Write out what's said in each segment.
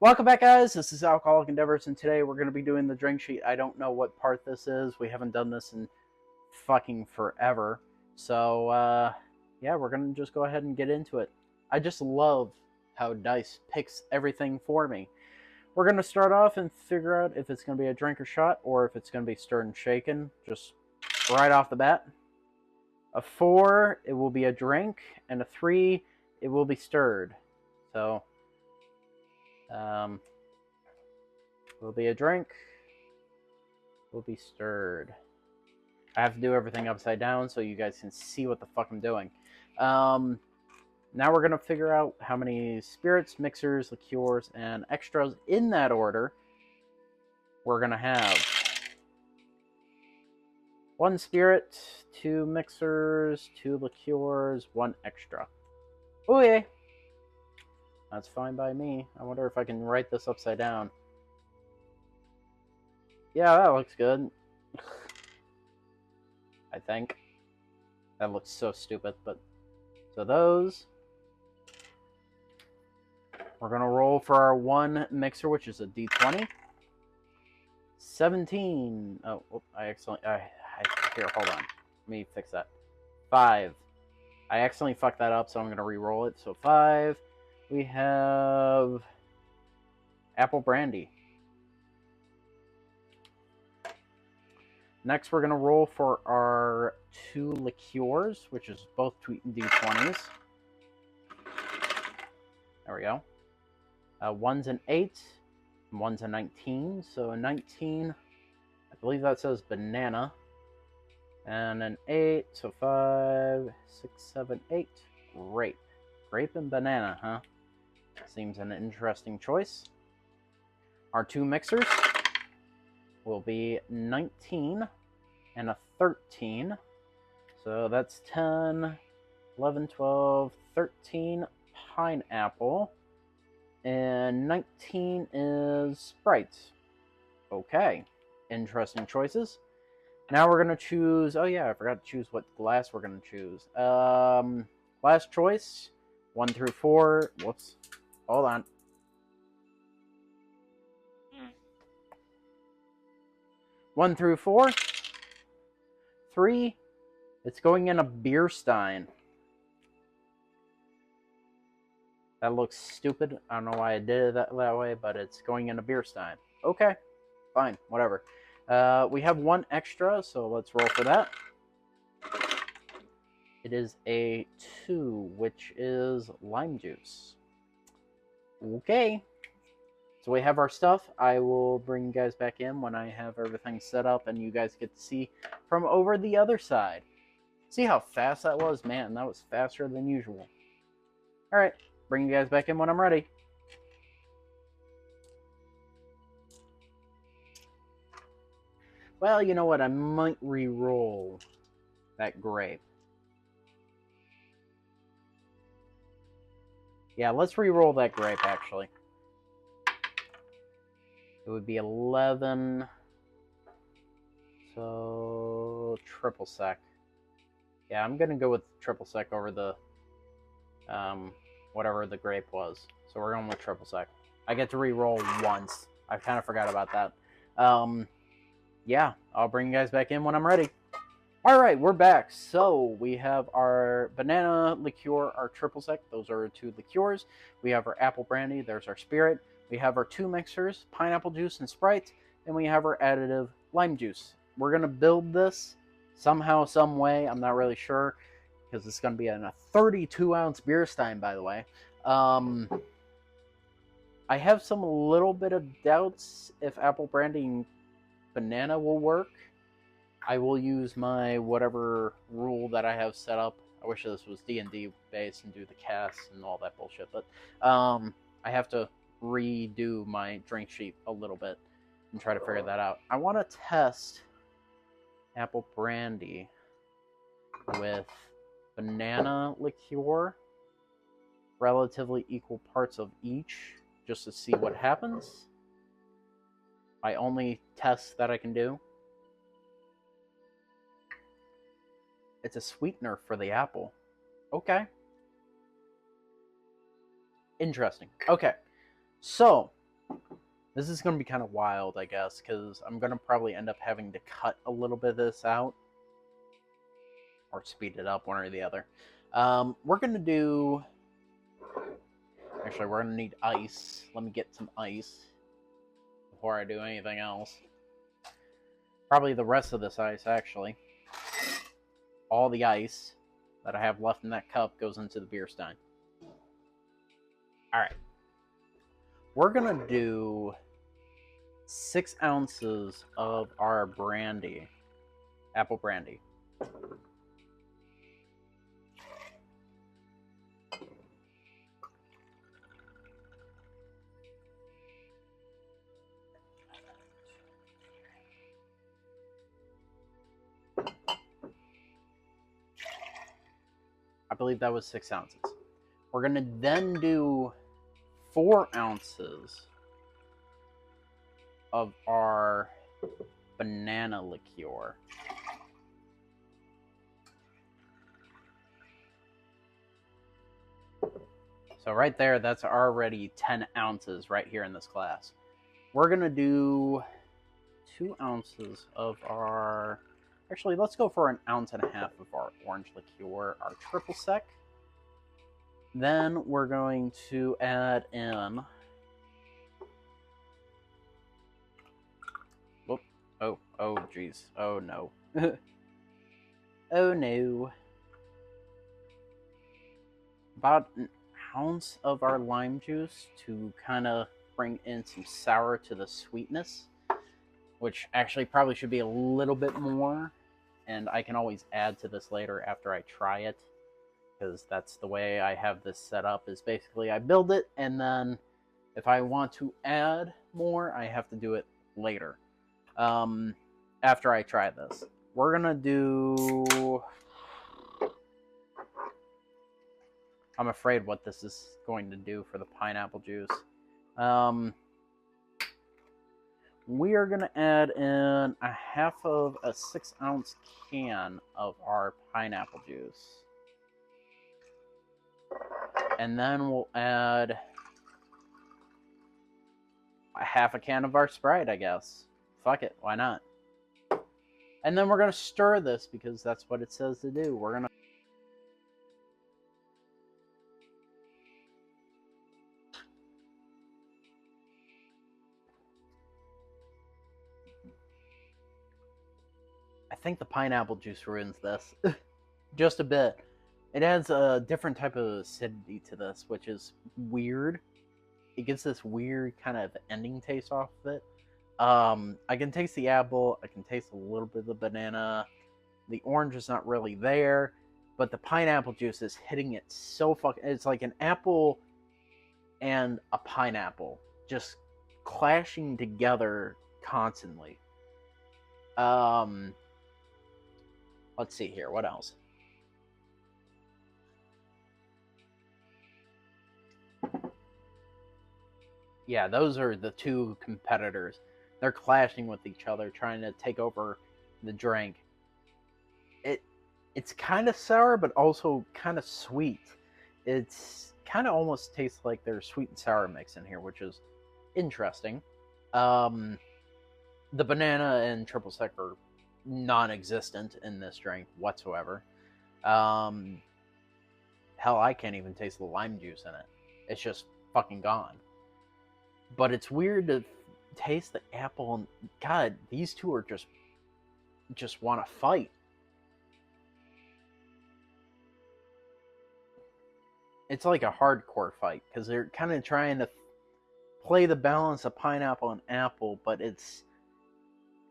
Welcome back, guys. This is Alcoholic Endeavors, and today we're going to be doing the drink sheet. I don't know what part this is. We haven't done this in fucking forever. So, yeah, we're going to just go ahead and get into it. I just love how Dice picks everything for me. We're going to start off and figure out if it's going to be a drink or shot, or if it's going to be stirred and shaken, just right off the bat. A 4, it will be a drink, and a 3, it will be stirred. So, will be a drink, will be stirred. I have to do everything upside down so you guys can see what the fuck I'm doing. Now we're going to figure out how many spirits, mixers, liqueurs, and extras in that order we're going to have. 1 spirit, 2 mixers, 2 liqueurs, 1 extra. Oh yeah. That's fine by me. I wonder if I can write this upside down. Yeah, that looks good. I think. That looks so stupid, but... So those... We're going to roll for our 1 mixer, which is a D20. 17. Oh, I accidentally... Here, hold on. Let me fix that. 5. I accidentally fucked that up, so I'm going to re-roll it. So 5. We have... apple brandy. Next, we're going to roll for our 2 liqueurs, which is both D20s. There we go. 1's an 8, and 1's a 19. So a 19, I believe that says banana. And an 8, so 5, 6, 7, 8, grape. Grape and banana, huh? Seems an interesting choice. Our 2 mixers will be 19 and a 13. So that's 10, 11, 12, 13 pineapple. And 19 is Sprite. Okay. Interesting choices. Now we're going to choose... Oh yeah, I forgot to choose what glass we're going to choose. Glass choice. 1 through 4. Whoops. Hold on. 1 through 4. 3. It's going in a beer stein. That looks stupid. I don't know why I did it that way, but it's going in a beer stein. Okay. Fine. Whatever. We have 1 extra, so let's roll for that. It is a 2, which is lime juice. Okay. So we have our stuff. I will bring you guys back in when I have everything set up and you guys get to see from over the other side. See how fast that was? Man, that was faster than usual. Alright, bring you guys back in when I'm ready. Well, you know what? I might re-roll that grape. Yeah, let's re-roll that grape, actually. It would be 11. So, triple sec. Yeah, I'm going to go with triple sec over the, whatever the grape was. So we're going with triple sec. I get to re-roll once. I kind of forgot about that. Yeah, I'll bring you guys back in when I'm ready. Alright, we're back. So, we have our banana liqueur, our triple sec. Those are our 2 liqueurs. We have our apple brandy. There's our spirit. We have our 2 mixers, pineapple juice and Sprite. And we have our additive lime juice. We're going to build this somehow, some way. I'm not really sure, because it's going to be in a 32-ounce beer stein, by the way. I have some little bit of doubts if apple brandy and banana will work. I will use my whatever rule that I have set up. I wish this was D&D based and do the cast and all that bullshit, but I have to redo my drink sheet a little bit and try to figure that out. I want to test apple brandy with banana liqueur, relatively equal parts of each, just to see what happens. My only test that I can do. It's a sweetener for the apple. Okay. Interesting. Okay. So, This is going to be kind of wild, I guess, because I'm going to probably end up having to cut a little bit of this out. Or speed it up, one or the other. We're going to do... Actually, we're going to need ice. Let me get some ice before I do anything else. Probably the rest of this ice, actually. All the ice that I have left in that cup goes into the beer stein. Alright. We're going to do 6 ounces of our brandy. Apple brandy. I believe that was 6 ounces. We're going to then do 4 ounces of our banana liqueur. So right there, that's already 10 ounces right here in this glass. We're going to do 2 ounces of our... Actually, let's go for 1.5 ounces of our orange liqueur, our triple sec. Then we're going to add in... Whoop. Oh, jeez. Oh, no. Oh, no. About 1 ounce of our lime juice to kind of bring in some sour to the sweetness. Which actually probably should be a little bit more. And I can always add to this later after I try it. Because that's the way I have this set up, is basically I build it, and then if I want to add more, I have to do it later. After I try this. We're going to do... I'm afraid what this is going to do for the pineapple juice. We are going to add in 1/2 of a 6-ounce can of our pineapple juice. And then we'll add 1/2 a can of our Sprite, I guess. Fuck it, why not? And then we're going to stir this because that's what it says to do. We're going to... I think the pineapple juice ruins this. Just a bit. It adds a different type of acidity to this, which is weird. It gives this weird kind of ending taste off of it. I can taste the apple. I can taste a little bit of the banana. The orange is not really there. But the pineapple juice is hitting it so fucking... It's like an apple and a pineapple just clashing together constantly. Let's see here. What else? Yeah, those are the two competitors. They're clashing with each other, trying to take over the drink. It's kind of sour, but also kind of sweet. It's kind of almost tastes like there's sweet and sour mix in here, which is interesting. The banana and triple sec are non-existent in this drink whatsoever. Hell, I can't even taste the lime juice in it. It's just fucking gone. But it's weird to taste the apple, and God, these two are just want to fight. It's like a hardcore fight, because they're kind of trying to play the balance of pineapple and apple, but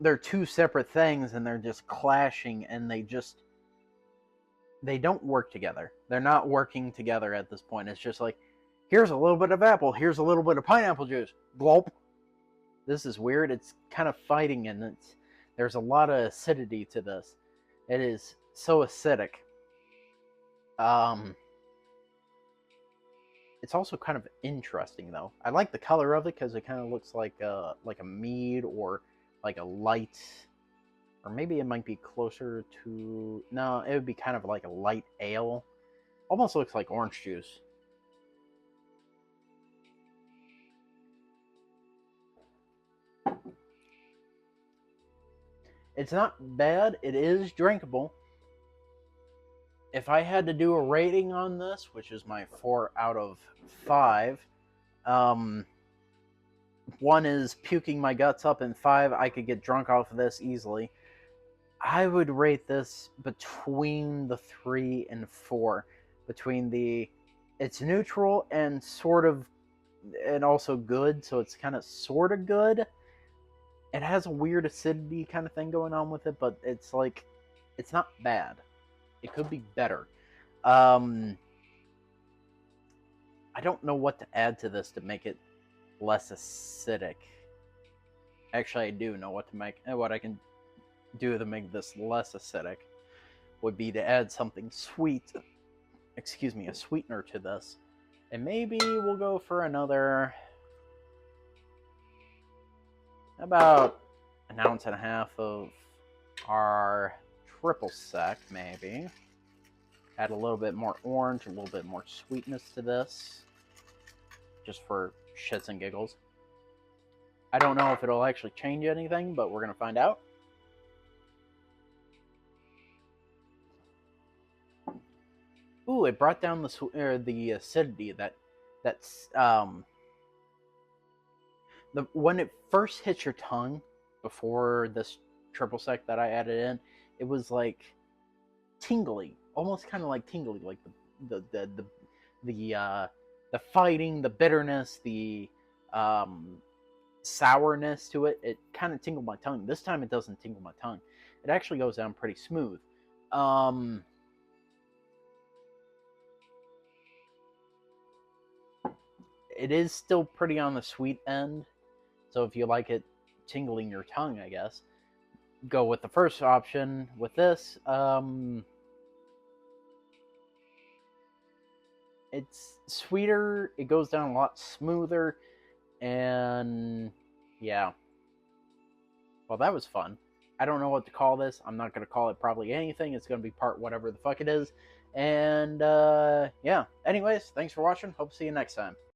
they're two separate things, and they're just clashing, and they don't work together. They're not working together at this point. It's just like, here's a little bit of apple, here's a little bit of pineapple juice. Glop. This is weird. It's kind of fighting, and there's a lot of acidity to this. It is so acidic. It's also kind of interesting, though. I like the color of it because it kind of looks like a mead or like a light, or maybe it might be closer to... No, it would be kind of like a light ale. Almost looks like orange juice. It's not bad. It is drinkable. If I had to do a rating on this, which is my 4 out of 5, 1 is puking my guts up, and 5, I could get drunk off of this easily. I would rate this between the 3 and 4. Between the, it's neutral and sort of, and also good, so it's kind of sort of good. It has a weird acidity kind of thing going on with it, but it's like, it's not bad. It could be better. I don't know what to add to this to make it less acidic. Actually, I do know what to make, and what I can do to make this less acidic would be to add something sweet. Excuse me, a sweetener to this. And maybe we'll go for another, about 1.5 ounces of our triple sec, maybe. Add a little bit more orange, a little bit more sweetness to this, just for shits and giggles. I don't know if it'll actually change anything, but we're gonna find out. Ooh, it brought down the acidity that's when it first hits your tongue before this triple sec that I added in, it was like tingly, almost kind of like tingly, like the fighting, the bitterness, the sourness to it. It kind of tingled my tongue. This time it doesn't tingle my tongue. It actually goes down pretty smooth. It is still pretty on the sweet end, so if you like it tingling your tongue, I guess, go with the first option. With this, it's sweeter, it goes down a lot smoother, and yeah. Well, that was fun. I don't know what to call this. I'm not going to call it probably anything. It's going to be part whatever the fuck it is. And, yeah. Anyways, thanks for watching. Hope to see you next time.